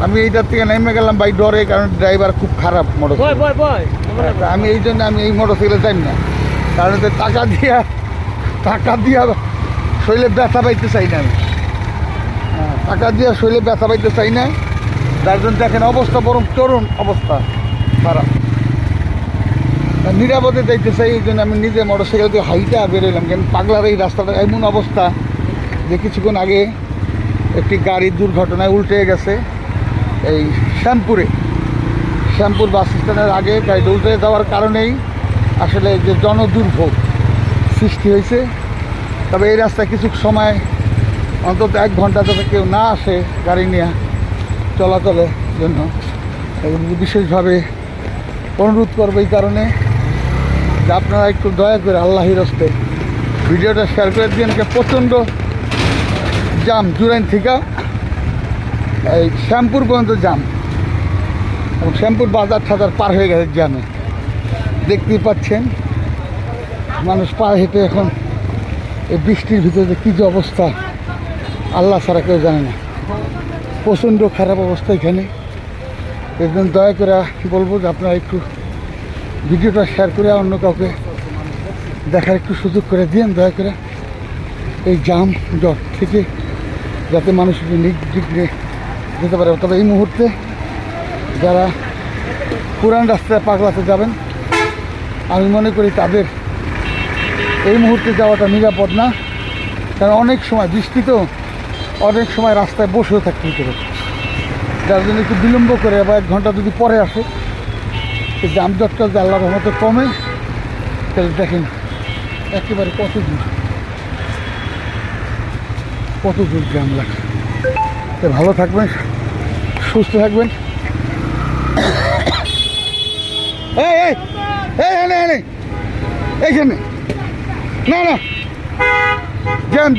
আমি এইটার থেকে নেমে গেলাম ভাই ডরে, কারণ ড্রাইভার খুব খারাপ মোটরসাইকেল। আমি এই জন্য আমি এই মোটরসাইকেলে যাই না, কারণ এতে টাকা দিয়া শরীরে ব্যথা পাইতে চাই না আমি। টাকা দিয়া শরীরে ব্যথা পাইতে চাই না, যার জন্য দেখেন অবস্থা বরং চরম অবস্থা খারাপ। নিরাপদে যাইতে চাই, এই জন্য আমি নিজে মোটরসাইকেল দিয়ে হাইটা বেরোলাম। কেন পাগলার এই রাস্তাটা এমন অবস্থা যে কিছুক্ষণ আগে একটি গাড়ির দুর্ঘটনায় উল্টে গেছে। এই শ্যামপুর বাস স্ট্যান্ডের আগে গাড়িটা উল্টে যাওয়ার কারণেই আসলে যে জনদুর্ভোগ সৃষ্টি হয়েছে। তবে এই রাস্তায় কিছু সময় অন্তত 1 ঘন্টা যাতে কেউ না আসে গাড়ি নিয়ে চলাচলের জন্য, বিশেষভাবে অনুরোধ করবো এই কারণে যে আপনারা একটু দয়া করে আল্লাহর হস্তে ভিডিওটা শেয়ার করে দিন। প্রচণ্ড জাম জুরাইন থেকে এই শ্যামপুর পর্যন্ত জাম, এবং শ্যামপুর বাজার টাজার পার হয়ে গেছে জ্যামে। দেখতেই পাচ্ছেন মানুষ পা হেঁটে এখন এই বৃষ্টির ভিতরে কী যে অবস্থা আল্লাহ ছাড়া কেউ জানে না। প্রচণ্ড খারাপ অবস্থা এখানে। এর জন্য দয়া করে বলবো যে আপনারা একটু ভিডিওটা শেয়ার করে অন্য কাউকে দেখার একটু সুযোগ করে দিন দয়া করে, এই জাম জট থেকে যাতে মানুষ একটু নির্বিঘ্নে যেতে পারে। তবে এই মুহূর্তে যারা পুরান রাস্তায় পাগলাতে যাবেন, আমি মনে করি তাদের এই মুহূর্তে যাওয়াটা নিরাপদ না, কারণ অনেক সময় বৃষ্টিতেও অনেক সময় রাস্তায় বসেও থাকতে হতে পারে, যার জন্য একটু বিলম্ব করে বা 1 ঘন্টা যদি পরে আসে এই জামজটটা যদি আল্লাহর রহমতে কমে, তাহলে দেখেন একেবারে কত দূর জ্যাম লাগে। তো ভালো থাকবেন, সুস্থ থাকবেন। এইখানে না জ্যাম